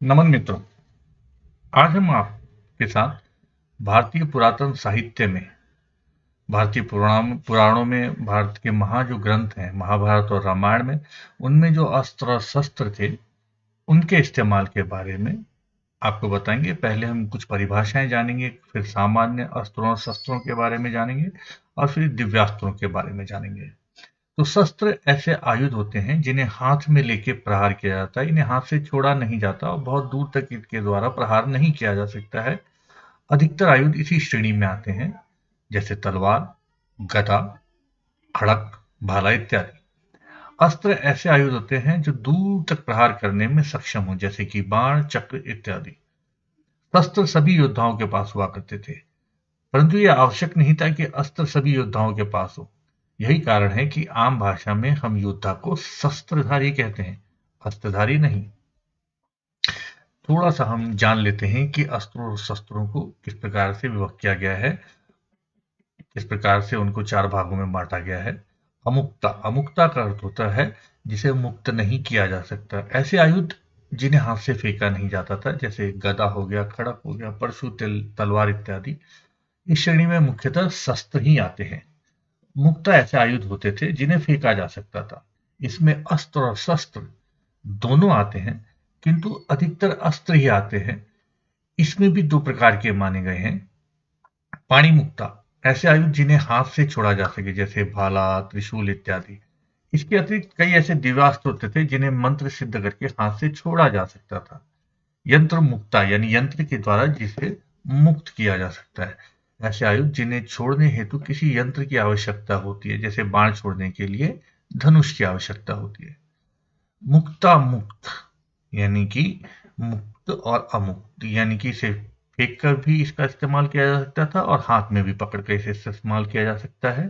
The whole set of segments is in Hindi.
नमन मित्रों, आज हम आपके साथ भारतीय पुरातन साहित्य में, भारतीय पुराणों में भारत के जो ग्रंथ हैं, महाभारत और रामायण में, उनमें जो अस्त्र और शस्त्र थे, उनके इस्तेमाल के बारे में आपको बताएंगे। पहले हम कुछ परिभाषाएं जानेंगे, फिर सामान्य अस्त्रों और शस्त्रों के बारे में जानेंगे, और फिर दिव्यास्त्रों के बारे में जानेंगे। तो शस्त्र ऐसे आयुध होते हैं जिन्हें हाथ में लेके प्रहार किया जाता है। इन्हें हाथ से छोड़ा नहीं जाता और बहुत दूर तक इनके द्वारा प्रहार नहीं किया जा सकता है। अधिकतर आयुध इसी श्रेणी में आते हैं, जैसे तलवार, गदा, खड़क, भाला इत्यादि। अस्त्र ऐसे आयुध होते हैं जो दूर तक प्रहार करने में सक्षम हो, जैसे कि बाण, चक्र इत्यादि। शस्त्र सभी योद्धाओं के पास हुआ करते थे, परंतु यह आवश्यक नहीं था कि अस्त्र सभी योद्धाओं के पास हो। यही कारण है कि आम भाषा में हम योद्धा को शस्त्रधारी कहते हैं, अस्त्रधारी नहीं। थोड़ा सा हम जान लेते हैं कि अस्त्रों और शस्त्रों को किस प्रकार से विभक्त किया गया है, किस प्रकार से उनको चार भागों में बांटा गया है। अमुक्ता, अमुक्ता का अर्थ होता है जिसे मुक्त नहीं किया जा सकता। ऐसे आयुध जिन्हें हाथ से फेंका नहीं जाता था, जैसे गदा हो गया, खड़क हो गया, परशु, तलवार इत्यादि। इस श्रेणी में मुख्यतः शस्त्र ही आते हैं। मुक्ता ऐसे आयुध होते थे जिन्हें फेंका जा सकता था। इसमें अस्त्र और शस्त्र दोनों आते हैं, किंतु अधिकतर अस्त्र ही आते हैं। इसमें भी दो प्रकार के माने गए हैं। पाणी मुक्ता, ऐसे आयुध जिन्हें हाथ से छोड़ा जा सके, जैसे भाला, त्रिशूल इत्यादि। इसके अतिरिक्त कई ऐसे दिव्यास्त्र होते थे जिन्हें मंत्र सिद्ध करके हाथ से छोड़ा जा सकता था। यंत्र मुक्ता, यानी यंत्र के द्वारा जिसे मुक्त किया जा सकता है। ऐसे आयुध जिन्हें छोड़ने हेतु किसी यंत्र की आवश्यकता होती है, जैसे बाण छोड़ने के लिए धनुष की आवश्यकता होती है। मुक्ता मुक्त, यानी कि मुक्त और अमुक्त, यानी कि इसे फेंक कर भी इसका इस्तेमाल किया जा सकता था और हाथ में भी पकड़ कर इसे इस्तेमाल किया जा सकता है,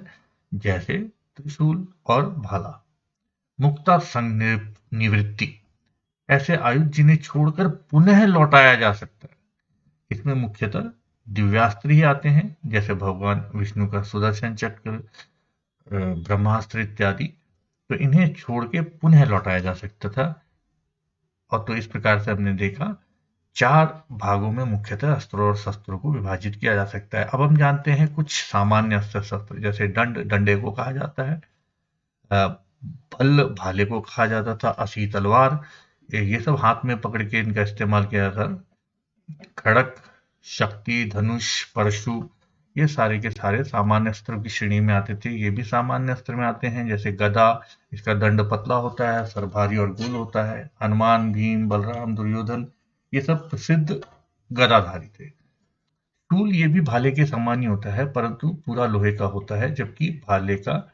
जैसे त्रिशूल और भाला। मुक्ता संग निवृत्ति, ऐसे आयुध जिन्हें छोड़कर पुनः लौटाया जा सकता है। इसमें मुख्यतः दिव्यास्त्र ही आते हैं, जैसे भगवान विष्णु का सुदर्शन चक्र, ब्रह्मास्त्र इत्यादि। तो इन्हें छोड़ के पुनः लौटाया जा सकता था। और तो इस प्रकार से हमने देखा, चार भागों में मुख्यतः अस्त्रों और शस्त्रों को विभाजित किया जा सकता है। अब हम जानते हैं कुछ सामान्य अस्त्र शस्त्र, जैसे डंडे को कहा जाता है, भल्ल भाले को कहा जाता था, असी तलवार, ये सब हाथ में पकड़ के इनका इस्तेमाल किया जाता। खड़क, शक्ति, धनुष, परशु, ये सारे के सारे सामान्य अस्त्रों की श्रेणी में आते थे। ये भी सामान्य अस्त्र में आते हैं, जैसे गदा, इसका दंड पतला होता है, सर भारी और गोल होता है। हनुमान, भीम, बलराम, दुर्योधन, ये सब प्रसिद्ध गदाधारी थे। शूल ये भी भाले के समान ही होता है, परंतु पूरा लोहे का होता है, जबकि भाले का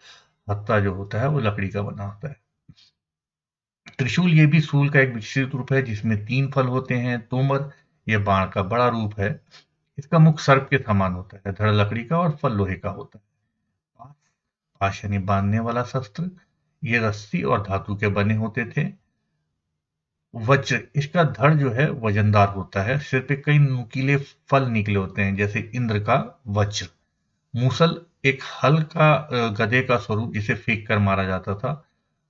हत्था जो होता है वो लकड़ी का बना होता है। त्रिशूल ये भी शूल का एक विकसित रूप है, जिसमें तीन फल होते हैं। तोमर, यह बाण का बड़ा रूप है। इसका मुख सर्प के समान होता है, धड़ लकड़ी का और फल लोहे का होता है। पाश यानी बांधने वाला शस्त्र, ये रस्सी और धातु के बने होते थे। वज्र, इसका धड़ जो है वजनदार होता है, सिर पे कई नुकीले फल निकले होते हैं, जैसे इंद्र का वज्र। मूसल, एक हल्का गधे का स्वरूप जिसे फेंक कर मारा जाता था।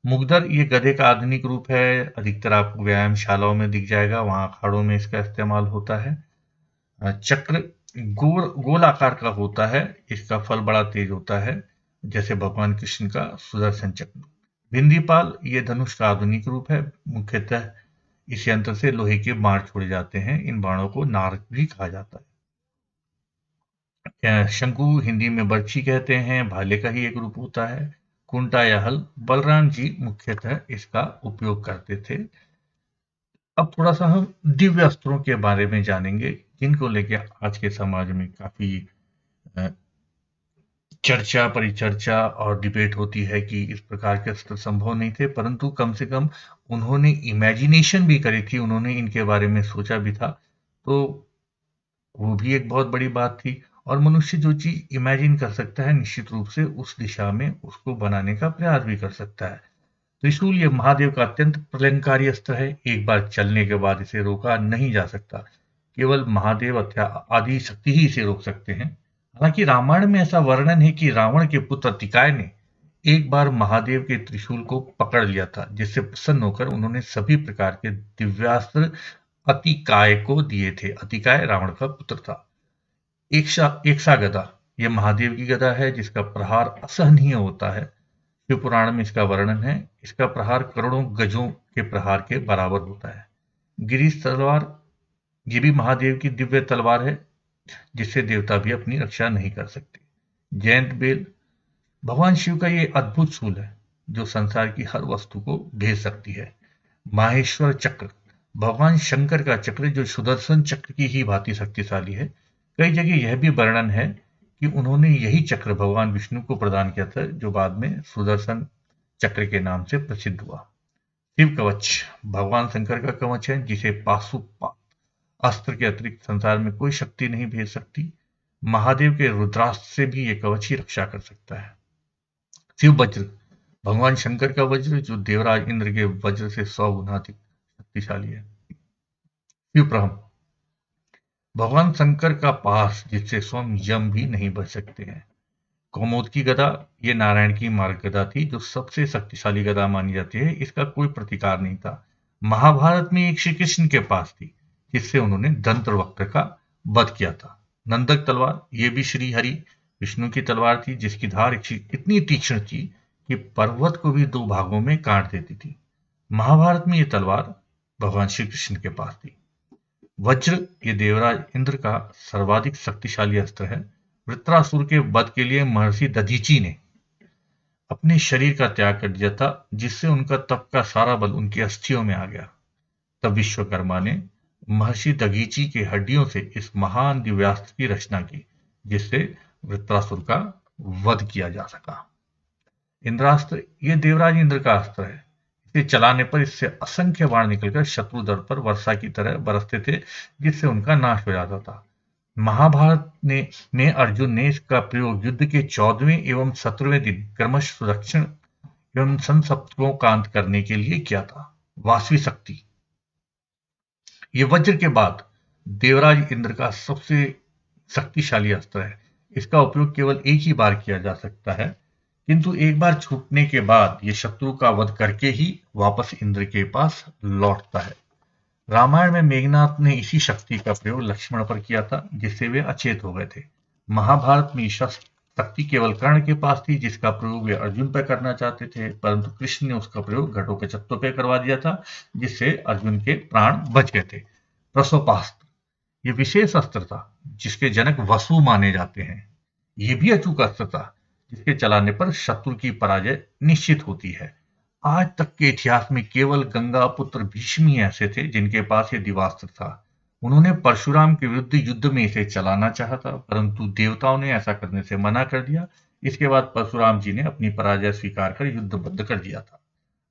मुगदर, ये गधे का आधुनिक रूप है, अधिकतर आपको व्यायामशालाओं में दिख जाएगा, वहां अखाड़ों में इसका इस्तेमाल होता है। चक्र गोल आकार का होता है, इसका फल बड़ा तेज होता है, जैसे भगवान कृष्ण का सुदर्शन चक्र। भिंदीपाल, ये धनुष का आधुनिक रूप है, मुख्यतः इस यंत्र से लोहे के बाण छोड़े जाते हैं। इन बाणों को नारक भी कहा जाता है। शंकु, हिंदी में बर्छी कहते हैं, भाले का ही एक रूप होता है। कुंटा या हल, बलराम जी मुख्यतः इसका उपयोग करते थे। अब थोड़ा सा हम दिव्य अस्त्रों के बारे में जानेंगे, जिनको लेके आज के समाज में काफी अ, चर्चा, परिचर्चा और डिबेट होती है कि इस प्रकार के अस्त्र संभव नहीं थे, परंतु कम से कम उन्होंने इमेजिनेशन भी करी थी, उन्होंने इनके बारे में सोचा भी था। तो वो भी एक बहुत बड़ी बात थी। और मनुष्य जो चीज इमेजिन कर सकता है, निश्चित रूप से उस दिशा में उसको बनाने का प्रयास भी कर सकता है। त्रिशूल ये महादेव का अत्यंत प्रलयंकारी अस्त्र है। एक बार चलने के बाद इसे रोका नहीं जा सकता। केवल महादेव अथवा आदि शक्ति ही इसे रोक सकते हैं। हालांकि रामायण में ऐसा वर्णन है कि रावण के पुत्र तिकाय ने एक बार महादेव के त्रिशूल को पकड़ लिया था, जिससे प्रसन्न होकर उन्होंने सभी प्रकार के दिव्यास्त्र अतिकाय को दिए थे। अतिकाय रावण का पुत्र था। एकसा गदा, यह महादेव की गदा है जिसका प्रहार असहनीय होता है। शिव पुराण में इसका वर्णन है। इसका प्रहार करोड़ों गजों के प्रहार के बराबर होता है। गिरीश तलवार, ये भी महादेव की दिव्य तलवार है जिससे देवता भी अपनी रक्षा नहीं कर सकते। जयंत बेल, भगवान शिव का ये अद्भुत शूल है जो संसार की हर वस्तु को भेज सकती है। माहेश्वर चक्र, भगवान शंकर का चक्र जो सुदर्शन चक्र की ही भांति शक्तिशाली है। कई जगह यह भी वर्णन है कि उन्होंने यही चक्र भगवान विष्णु को प्रदान किया था जो बाद में सुदर्शन चक्र के नाम से प्रसिद्ध हुआ। शिव कवच, भगवान शंकर का कवच है जिसे पाशुपत अस्त्र के अतिरिक्त संसार में कोई शक्ति नहीं भेज सकती। महादेव के रुद्रास्त्र से भी यह कवच ही रक्षा कर सकता है। शिव वज्र, भगवान शंकर का वज्र जो देवराज इंद्र के वज्र से 100 गुना अधिक शक्तिशाली है। शिव प्रहम, भगवान शंकर का पास जिससे स्वयं यम भी नहीं बच सकते हैं। कौमुद की गदा, ये नारायण की मार्ग गदा थी जो सबसे शक्तिशाली गदा मानी जाती है। इसका कोई प्रतिकार नहीं था। महाभारत में एक श्री कृष्ण के पास थी जिससे उन्होंने दंत्र वक्र का वध किया था। नंदक तलवार, ये भी श्री हरि विष्णु की तलवार थी जिसकी धार इतनी तीक्ष्ण थी कि पर्वत को भी 2 भागों में काट देती थी। महाभारत में ये तलवार भगवान श्री कृष्ण के पास थी। वज्र, ये देवराज इंद्र का सर्वाधिक शक्तिशाली अस्त्र है। वृत्रासुर के वध के लिए महर्षि दधीची ने अपने शरीर का त्याग कर दिया था जिससे उनका तप का सारा बल उनकी अस्थियों में आ गया। तब विश्वकर्मा ने महर्षि दधीची के हड्डियों से इस महान दिव्यास्त्र की रचना की जिससे वृत्रासुर का वध किया जा सका। इंद्रास्त्र, ये देवराज इंद्र का अस्त्र है। इसे चलाने पर इससे असंख्य बाण निकलकर शत्रु दल पर वर्षा की तरह बरसते थे जिससे उनका नाश हो जाता था। महाभारत में अर्जुन ने इसका प्रयोग युद्ध के 14वें एवं 17वें दिन क्रमश सुरक्षण एवं संसप्तकों का अंत करने के लिए किया था। वासवी शक्ति, ये वज्र के बाद देवराज इंद्र का सबसे शक्तिशाली अस्त्र है। इसका उपयोग केवल एक ही बार किया जा सकता है किंतु एक बार छूटने के बाद यह शत्रु का वध करके ही वापस इंद्र के पास लौटता है। रामायण में मेघनाथ ने इसी शक्ति का प्रयोग लक्ष्मण पर किया था जिससे वे अचेत हो गए थे। महाभारत में शक्ति केवल कर्ण के पास थी जिसका प्रयोग वे अर्जुन पर करना चाहते थे परंतु कृष्ण ने उसका प्रयोग घटोत्कच पर करवा दिया था जिससे अर्जुन के प्राण बच गए थे। प्रसोपास्त्र, ये विशेष अस्त्र था जिसके जनक वसु माने जाते हैं। यह भी अचूक अस्त्र था जिसके चलाने पर शत्रु की पराजय निश्चित होती है। आज तक के इतिहास में केवल गंगा पुत्र भीष्म ही ऐसे थे जिनके पास यह दिवास्त्र था। उन्होंने परशुराम के विरुद्ध युद्ध में इसे चलाना चाहा था परंतु देवताओं ने ऐसा करने से मना कर दिया। इसके बाद परशुराम जी ने अपनी पराजय स्वीकार कर युद्ध बंद कर दिया था।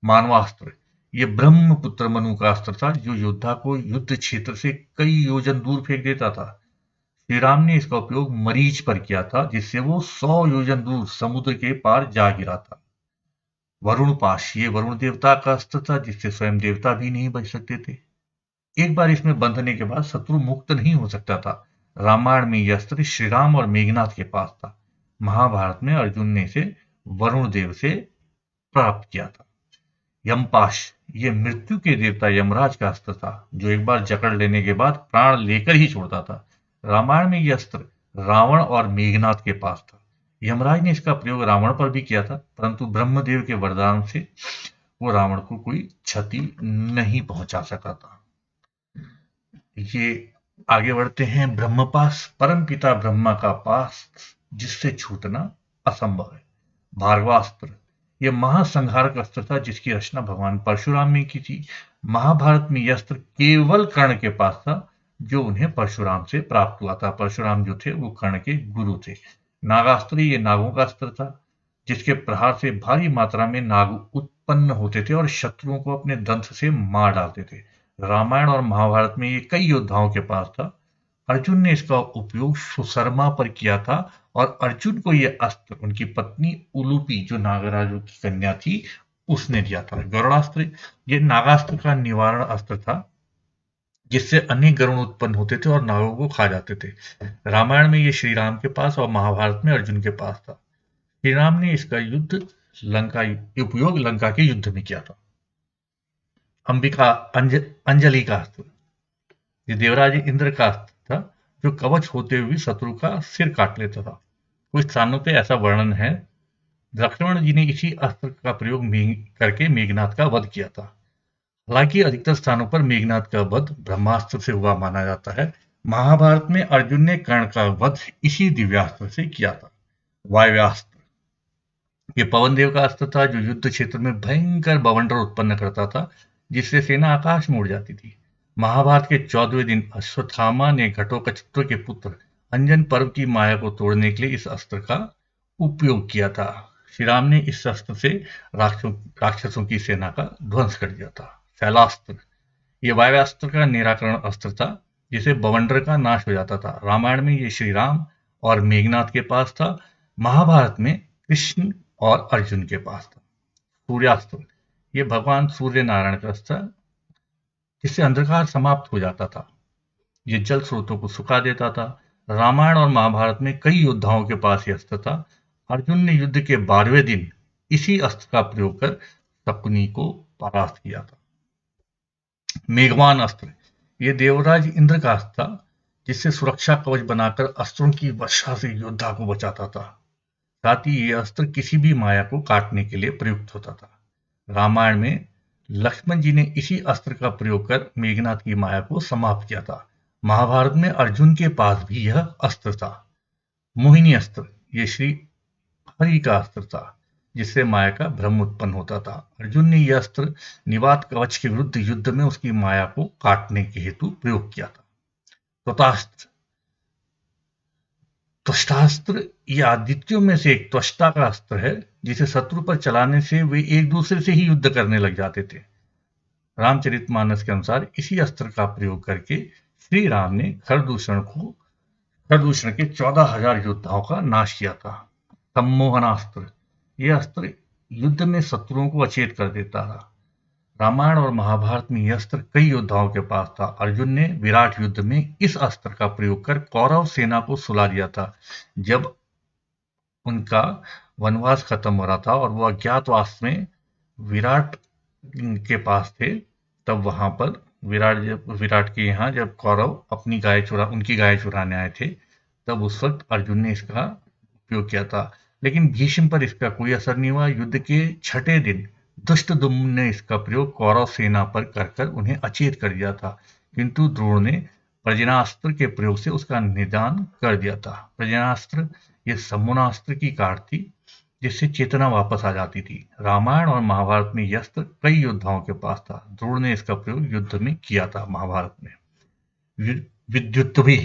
मानवास्त्र, ये ब्रह्मपुत्र मनु का अस्त्र था जो योद्धा को युद्ध क्षेत्र से कई योजन दूर फेंक देता था। श्री राम ने इसका उपयोग मरीच पर किया था जिससे वो 100 योजन दूर समुद्र के पार जा गिरा था। वरुण पाश, ये वरुण देवता का अस्त्र था जिससे स्वयं देवता भी नहीं बच सकते थे। एक बार इसमें बंधने के बाद शत्रु मुक्त नहीं हो सकता था। रामायण में यह अस्त्र श्री राम और मेघनाथ के पास था। महाभारत में अर्जुन ने इसे वरुण देव से प्राप्त किया था। यमपाश, ये मृत्यु के देवता यमराज का अस्त्र था जो एक बार जकड़ लेने के बाद प्राण लेकर ही छोड़ता था। रामायण में यह अस्त्र रावण और मेघनाथ के पास था। यमराज ने इसका प्रयोग रावण पर भी किया था परंतु ब्रह्मदेव के वरदान से वो रावण को कोई क्षति नहीं पहुंचा सका था। ये आगे बढ़ते हैं। ब्रह्मपाश, परम पिता ब्रह्मा का पास जिससे छूटना असंभव है। भार्गवास्त्र, यह महासंहारक अस्त्र था जिसकी रचना भगवान परशुराम ने की थी। महाभारत में यह अस्त्र केवल कर्ण के पास था जो उन्हें परशुराम से प्राप्त हुआ था। परशुराम जो थे वो कर्ण के गुरु थे। नागास्त्र, ये नागों का अस्त्र था जिसके प्रहार से भारी मात्रा में नाग उत्पन्न होते थे और शत्रुओं को अपने दंत से मार डालते थे। रामायण और महाभारत में ये कई योद्धाओं के पास था। अर्जुन ने इसका उपयोग सुशर्मा पर किया था और अर्जुन को यह अस्त्र उनकी पत्नी उलूपी जो नागराजों की कन्या थी उसने दिया था। गरुड़ास्त्र, यह नागास्त्र का निवारण अस्त्र था जिससे अनेक गरुड़ उत्पन्न होते थे और नागों को खा जाते थे। रामायण में यह श्री राम के पास और महाभारत में अर्जुन के पास था। श्री राम ने इसका उपयोग लंका के युद्ध में किया था। अंबिका अंजलि का अस्त्र, ये देवराज इंद्र का अस्त्र था, जो कवच होते हुए शत्रु का सिर काट लेता था। कुछ स्थानों पे ऐसा वर्णन है, लक्ष्मण जी ने इसी अस्त्र का प्रयोग करके मेघनाथ का वध किया था। हालांकि अधिकतर स्थानों पर मेघनाथ का वध ब्रह्मास्त्र से हुआ माना जाता है। महाभारत में अर्जुन ने कर्ण का वध इसी दिव्यास्त्र से किया था, वायव्यास्त्र। ये पवन देव का अस्त्र था, जो युद्ध क्षेत्र में भयंकर बवंडर उत्पन्न करता था, जिससे सेना आकाश में उड़ जाती थी। महाभारत के 14वें दिन अश्वत्थामा ने घटोत्कच के पुत्र अंजन पर्व की माया को तोड़ने के लिए इस अस्त्र का उपयोग किया था। श्री राम ने इस अस्त्र से राक्षसों की सेना का ध्वंस कर दिया था। शैलास्त्र, ये वायव्यास्त्र का निराकरण अस्त्र था, जिसे बवंडर का नाश हो जाता था। रामायण में ये श्री राम और मेघनाथ के पास था। महाभारत में कृष्ण और अर्जुन के पास था। सूर्यास्त्र, ये भगवान सूर्य नारायण का अस्त्र, जिससे अंधकार समाप्त हो जाता था। ये जल स्रोतों को सुखा देता था। रामायण और महाभारत में कई योद्धाओं के पास यह अस्त्र था। अर्जुन ने युद्ध के 12वें दिन इसी अस्त्र का प्रयोग कर शकुनी को परास्त किया था। मेघवान अस्त्र, ये देवराज इंद्र का अस्त्र था, जिससे सुरक्षा कवच बनाकर अस्त्रों की वर्षा से योद्धा को बचाता था। साथ ही यह अस्त्र किसी भी माया को काटने के लिए प्रयुक्त होता था। रामायण में लक्ष्मण जी ने इसी अस्त्र का प्रयोग कर मेघनाथ की माया को समाप्त किया था। महाभारत में अर्जुन के पास भी यह अस्त्र था। मोहिनी अस्त्र, ये श्री हरि का अस्त्र था, जिससे माया का भ्रम उत्पन्न होता था। अर्जुन ने यह अस्त्र निवात कवच के विरुद्ध युद्ध में उसकी माया को काटने के हेतु प्रयोग किया था। त्वष्टास्त्र, त्वष्टास्त्र ये आदित्यों में से एक त्वष्टा का अस्त्र है, जिसे शत्रु पर चलाने से वे एक दूसरे से ही युद्ध करने लग जाते थे। रामचरितमानस के अनुसार इसी अस्त्र का प्रयोग करके श्री राम ने खरदूषण के 14,000 योद्धाओं का नाश किया था। सम्मोहनास्त्र, यह अस्त्र युद्ध में शत्रुओं को अचेत कर देता था। रामायण और महाभारत में यह अस्त्र कई योद्धाओं के पास था। अर्जुन ने विराट युद्ध में इस अस्त्र का प्रयोग कर कौरव सेना को सुला दिया था। जब उनका वनवास खत्म हो रहा था और वो अज्ञातवास में विराट के पास थे, तब वहां पर विराट के यहाँ जब कौरव उनकी गाय चुराने आए थे, तब उस वक्त अर्जुन ने इसका उपयोग किया था। लेकिन भीष्म पर इसका कोई असर नहीं हुआ। युद्ध के 6ठे दिन दुष्टद्युम्न ने इसका प्रयोग कौरव सेना पर कर उन्हें अचेत कर दिया था, किंतु द्रोण ने प्रजनास्त्र के प्रयोग से उसका निदान कर दिया था। प्रजनास्त्र ये सम्मोहनास्त्र की काट थी, जिससे चेतना वापस आ जाती थी। रामायण और महाभारत में यह अस्त्र कई योद्धाओं के पास था। द्रोण ने इसका प्रयोग युद्ध में किया था। महाभारत में विद्युत भी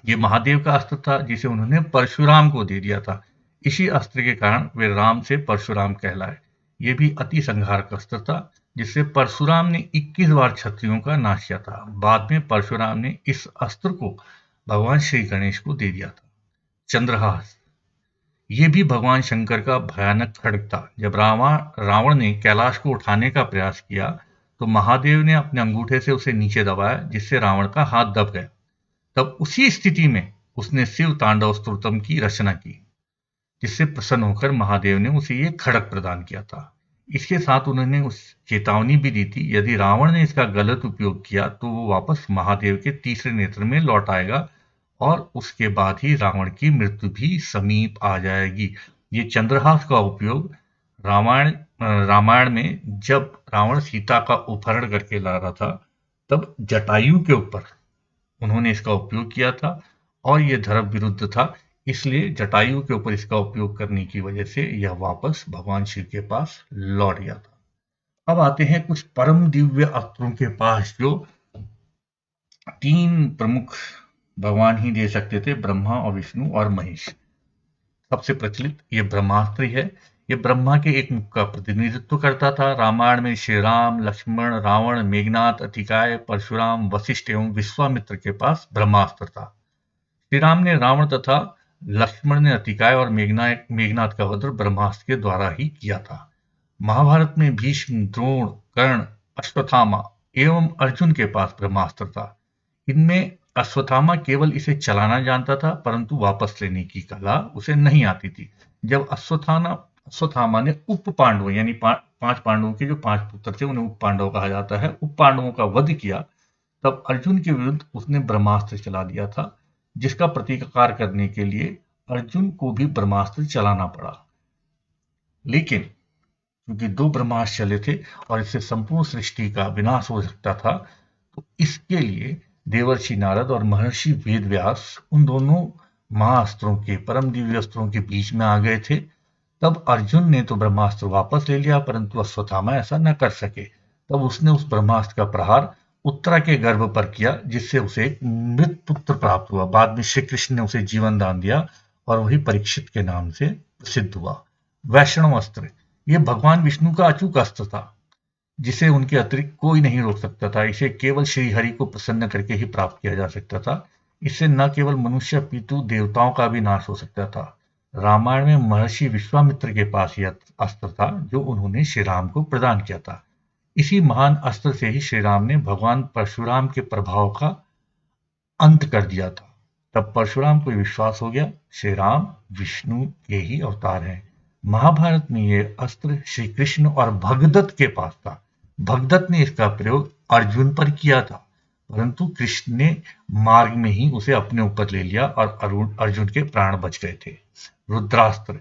ये महादेव का अस्त्र था, जिसे उन्होंने परशुराम को दे दिया था। इसी अस्त्र के कारण वे राम से परशुराम कहलाए। ये भी अति संहारक अस्त्र था, जिससे परशुराम ने 21 बार क्षत्रियों का नाश किया था। बाद में परशुराम ने इस अस्त्र को भगवान श्री गणेश को दे दिया था। चंद्रहास, ये भी भगवान शंकर का भयानक खड्ग था। जब रावण ने कैलाश को उठाने का प्रयास किया, तो महादेव ने अपने अंगूठे से उसे नीचे दबाया, जिससे रावण का हाथ दब गया। तब उसी स्थिति में उसने शिव तांडव स्तोत्रम की रचना की, जिससे प्रसन्न होकर महादेव ने उसे ये खड्ग प्रदान किया था। इसके साथ उन्होंने उस चेतावनी भी दी थी, यदि रावण ने इसका गलत उपयोग किया तो वो वापस महादेव के तीसरे नेत्र में लौट आएगा और उसके बाद ही रावण की मृत्यु भी समीप आ जाएगी। ये चंद्रहास का उपयोग रामायण में जब रावण सीता का अपहरण करके ला रहा था, तब जटायु के ऊपर उन्होंने इसका उपयोग किया था और यह धर्म विरुद्ध था। इसलिए जटायु के ऊपर इसका उपयोग करने की वजह से यह वापस भगवान शिव के पास लौट गया था। अब आते हैं कुछ परम दिव्य अस्त्रों के पास, जो 3 प्रमुख भगवान ही दे सकते थे, ब्रह्मा और विष्णु और महेश। सबसे प्रचलित ये ब्रह्मास्त्र है। ये ब्रह्मा के एक मुख का प्रतिनिधित्व करता था। रामायण में श्री राम, लक्ष्मण, रावण, मेघनाथ, अतिकाय, परशुराम, वशिष्ठ एवं विश्वामित्र के पास ब्रह्मास्त्र था। श्री राम ने रावण तथा लक्ष्मण ने अतिकाय और मेघनाथ का वध ब्रह्मास्त्र के द्वारा ही किया था। महाभारत में भीष्म, द्रोण, कर्ण, अश्वत्थामा एवं अर्जुन के पास ब्रह्मास्त्र था। इनमें अश्वत्थामा केवल इसे चलाना जानता था, परंतु वापस लेने की कला उसे नहीं आती थी। जब अश्वत्थामा ने उप पांडवों यानी 5 पांडवों के जो 5 पुत्र थे, उन्हें उप पांडव कहा जाता है, उप पांडवों का वध किया, तब अर्जुन के विरुद्ध उसने ब्रह्मास्त्र चला दिया था, जिसका प्रतिकार करने के लिए अर्जुन को भी ब्रह्मास्त्र चलाना पड़ा। लेकिन क्योंकि दो ब्रह्मास्त्र चले थे और इससे संपूर्ण सृष्टि का विनाश हो सकता था, तो इसके लिए देवर्षि नारद और महर्षि वेदव्यास उन दोनों महाअस्त्रों के, परम दिव्य अस्त्रों के बीच में आ गए थे। तब अर्जुन ने तो ब्रह्मास्त्र वापस ले लिया, परंतु अश्वत्थामा ऐसा न कर सके। तब उसने उस ब्रह्मास्त्र का प्रहार उत्तरा के गर्भ पर किया, जिससे उसे एक मृत पुत्र प्राप्त हुआ। बाद में श्री कृष्ण ने उसे जीवन दान दिया और वही परीक्षित के नाम से प्रसिद्ध हुआ। वैष्णव अस्त्र, यह भगवान विष्णु का अचूक अस्त्र था, जिसे उनके अतिरिक्त कोई नहीं रोक सकता था। इसे केवल श्री हरि को प्रसन्न करके ही प्राप्त किया जा सकता था। इससे न केवल मनुष्य पितु देवताओं का भी नाश हो सकता था। रामायण में महर्षि विश्वामित्र के पास यह अस्त्र था, जो उन्होंने श्री राम को प्रदान किया था। इसी महान अस्त्र से ही श्री राम ने भगवान परशुराम के प्रभाव का अंत कर दिया था। तब परशुराम को विश्वास हो गया, श्री राम विष्णु के ही अवतार हैं। महाभारत में यह अस्त्र श्री कृष्ण और भगदत्त के पास था। भगदत्त ने इसका प्रयोग अर्जुन पर किया था, परंतु कृष्ण ने मार्ग में ही उसे अपने ऊपर ले लिया और अर्जुन के प्राण बच गए थे। रुद्रास्त्र,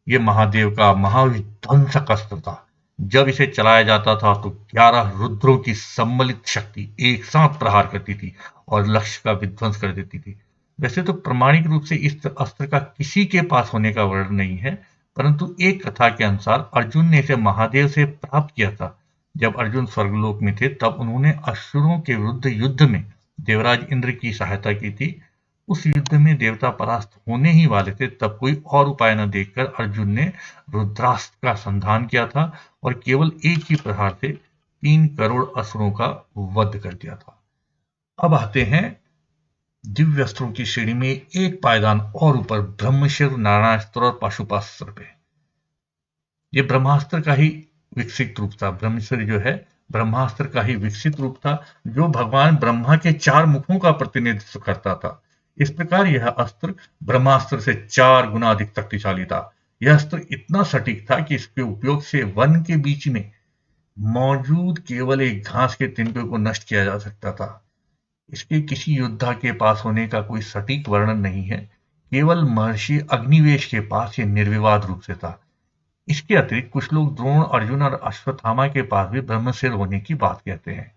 ये महादेव का महाविध्वंसक अस्त्र था। जब इसे चलाया जाता था तो 11 रुद्रों की सम्मिलित शक्ति एक साथ प्रहार करती थी और लक्ष्य का विध्वंस कर देती थी। वैसे तो प्रामाणिक रूप से इस अस्त्र का किसी के पास होने का वर्णन नहीं है, परंतु एक कथा के अनुसार अर्जुन ने इसे महादेव से प्राप्त किया था। जब अर्जुन स्वर्गलोक में थे, तब उन्होंने असुरों के विरुद्ध युद्ध में देवराज इंद्र की सहायता की थी। उस युद्ध में देवता परास्त होने ही वाले थे, तब कोई और उपाय न देखकर अर्जुन ने रुद्रास्त्र का संधान किया था और केवल एक ही प्रहार से 3 करोड़ असुरों का वध कर दिया था। अब आते हैं दिव्य अस्त्रों की श्रेणी में एक पायदान और ऊपर, ब्रह्मशिर, नारायणास्त्र और पाशुपास्त्र पे। ये ब्रह्मास्त्र का ही विकसित रूप था। ब्रह्मशिर जो है ब्रह्मास्त्र का ही विकसित रूप था, जो भगवान ब्रह्मा के 4 मुखों का प्रतिनिधित्व करता था। इस प्रकार यह अस्त्र ब्रह्मास्त्र से 4 गुना अधिक शक्तिशाली था। यह अस्त्र इतना सटीक था कि इसके उपयोग से वन के बीच में मौजूद केवल एक घास के तिनके को नष्ट किया जा सकता था। इसके किसी योद्धा के पास होने का कोई सटीक वर्णन नहीं है, केवल महर्षि अग्निवेश के पास यह निर्विवाद रूप से था। इसके अतिरिक्त कुछ लोग द्रोण, अर्जुन और अश्वत्थामा के पास भी ब्रह्मशिर होने की बात कहते हैं।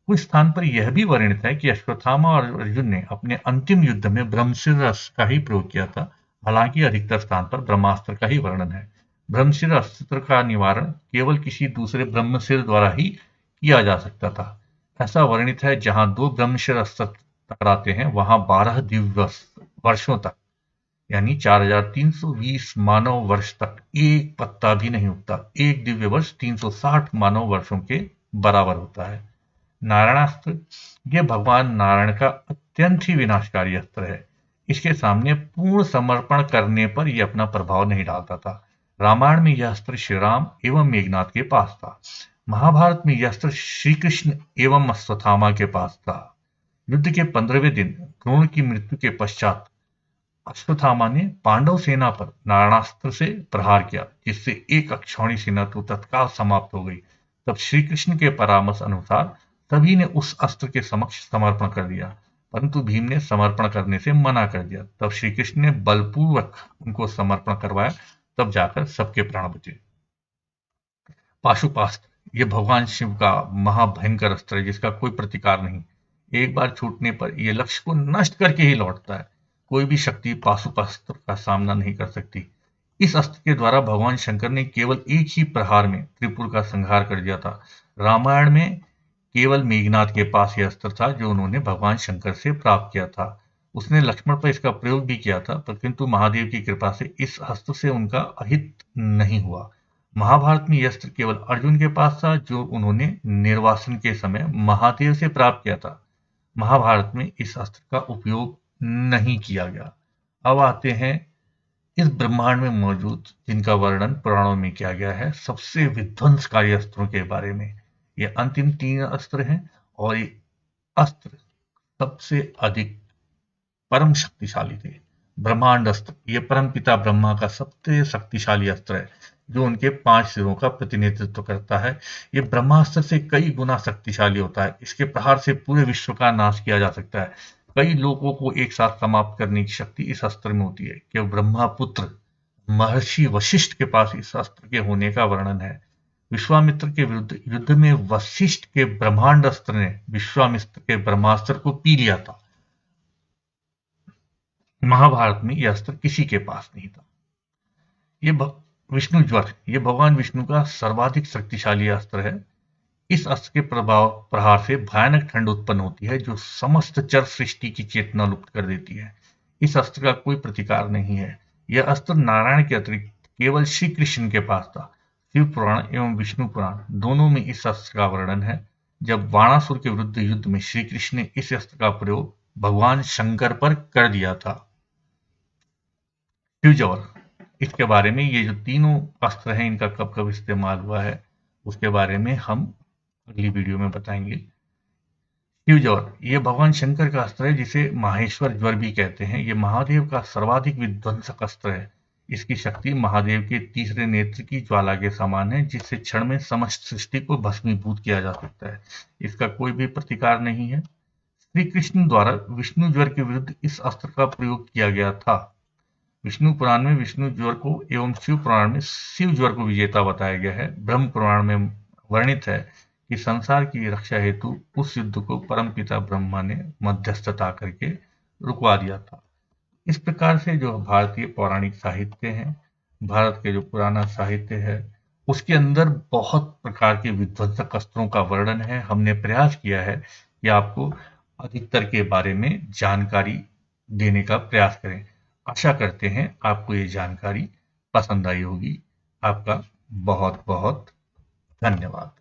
कुछ स्थान पर यह भी वर्णित है कि अश्वत्थामा और अर्जुन ने अपने अंतिम युद्ध में ब्रह्मशिर अस्त्र का ही प्रयोग किया था। हालांकि अधिकतर स्थान पर ब्रह्मास्त्र का ही वर्णन है। ब्रह्मशिर अस्त्र का निवारण केवल किसी दूसरे ब्रह्मशिर द्वारा ही किया जा सकता था। ऐसा वर्णित है, जहां 2 ब्रह्मशिर अस्त्र टकराते हैं, वहां 12 दिव्य वर्षों तक, यानी 4320 मानव वर्ष तक एक पत्ता भी नहीं उगता। एक दिव्य वर्ष 360 मानव वर्षों के बराबर होता है। नारायणास्त्र, यह भगवान नारायण का अत्यंत ही विनाशकारी अस्त्र है। इसके सामने पूर्ण समर्पण करने पर यह अपना प्रभाव नहीं डालता था। रामायण में यह अस्त्र श्री राम एवं मेघनाथ के पास था। महाभारत में यह अस्त्र श्री कृष्ण एवं अश्वत्थामा के पास था। युद्ध के 15वें दिन द्रोण की मृत्यु के पश्चात अश्वत्थामा ने पांडव सेना पर नारायणास्त्र से प्रहार किया, जिससे एक अक्षौणी सेना तो तत्काल समाप्त हो गई। तब श्री कृष्ण के परामर्श अनुसार सभी ने उस अस्त्र के समक्ष समर्पण कर दिया, परंतु भीम ने समर्पण करने से मना कर दिया। तब श्री कृष्ण ने बलपूर्वक उनको समर्पण करवाया, तब जाकर सबके प्राण बचे। पाशुपास्त्र, यह भगवान शिव का महाभयंकर अस्त्र है, जिसका कोई प्रतिकार नहीं। एक बार छूटने पर यह लक्ष्य को नष्ट करके ही लौटता है। कोई भी शक्ति पाशुपास्त्र का सामना नहीं कर सकती। इस अस्त्र के द्वारा भगवान शंकर ने केवल एक ही प्रहार में त्रिपुर का संहार कर दिया था। रामायण में केवल मेघनाथ के पास यह अस्त्र था, जो उन्होंने भगवान शंकर से प्राप्त किया था। उसने लक्ष्मण पर इसका प्रयोग भी किया था, पर किंतु महादेव की कृपा से इस अस्त्र से उनका अहित नहीं हुआ। महाभारत में यह अस्त्र केवल अर्जुन के पास था, जो उन्होंने निर्वासन के समय महादेव से प्राप्त किया था। महाभारत में इस अस्त्र का उपयोग नहीं किया गया। अब आते हैं इस ब्रह्मांड में मौजूद, जिनका वर्णन पुराणों में किया गया है, सबसे विध्वंसकारी अस्त्रों के बारे में। ये अंतिम 3 अस्त्र हैं और ये अस्त्र सबसे अधिक परम शक्तिशाली थे। ब्रह्मांड अस्त्र, ये परम पिता ब्रह्मा का सबसे शक्तिशाली अस्त्र है। जो उनके 5 सिरों का प्रतिनिधित्व करता है। ये ब्रह्मास्त्र से कई गुना शक्तिशाली होता है। इसके प्रहार से पूरे विश्व का नाश किया जा सकता है। कई लोगों को एक साथ समाप्त करने की शक्ति इस अस्त्र में होती है। केवल ब्रह्मापुत्र महर्षि वशिष्ठ के पास इस अस्त्र के होने का वर्णन है। विश्वामित्र के विरुद्ध युद्ध में वशिष्ठ के ब्रह्मांड अस्त्र ने विश्वामित्र के ब्रह्मास्त्र को पी लिया था। महाभारत में यह अस्त्र किसी के पास नहीं था। ये विष्णु ज्वर, ये भगवान विष्णु का सर्वाधिक शक्तिशाली अस्त्र है। इस अस्त्र के प्रहार से भयानक ठंड उत्पन्न होती है, जो समस्त चर सृष्टि की चेतना लुप्त कर देती है। इस अस्त्र का कोई प्रतिकार नहीं है। यह अस्त्र नारायण के अतिरिक्त केवल श्री कृष्ण के पास था। शिव पुराण एवं विष्णु पुराण दोनों में इस अस्त्र का वर्णन है। जब बाणासुर के विरुद्ध युद्ध में श्री कृष्ण ने इस अस्त्र का प्रयोग भगवान शंकर पर कर दिया था। शिवज्वर, इसके बारे में, ये जो तीनों अस्त्र हैं इनका कब कब इस्तेमाल हुआ है उसके बारे में हम अगली वीडियो में बताएंगे। शिवज्वर, ये भगवान शंकर का अस्त्र है, जिसे माहेश्वर ज्वर भी कहते हैं। ये महादेव का सर्वाधिक विध्वंसक अस्त्र है। इसकी शक्ति महादेव के तीसरे नेत्र की ज्वाला के समान है, जिससे क्षण में समस्त सृष्टि को भस्मीभूत किया जा सकता है। इसका कोई भी प्रतिकार नहीं है। श्री कृष्ण द्वारा विष्णु ज्वर के विरुद्ध इस अस्त्र का प्रयोग किया गया था। विष्णु पुराण में विष्णु ज्वर को एवं शिव पुराण में शिव ज्वर को विजेता बताया गया है। ब्रह्म पुराण में वर्णित है कि संसार की रक्षा हेतु उस युद्ध को परमपिता ब्रह्मा ने मध्यस्थता करके रुकवा दिया था। इस प्रकार से जो भारतीय पौराणिक साहित्य है, भारत के जो पुराना साहित्य है, उसके अंदर बहुत प्रकार के विध्वंसक अस्त्रों का वर्णन है। हमने प्रयास किया है कि आपको अधिकतर के बारे में जानकारी देने का प्रयास करें। आशा करते हैं आपको ये जानकारी पसंद आई होगी। आपका बहुत बहुत धन्यवाद।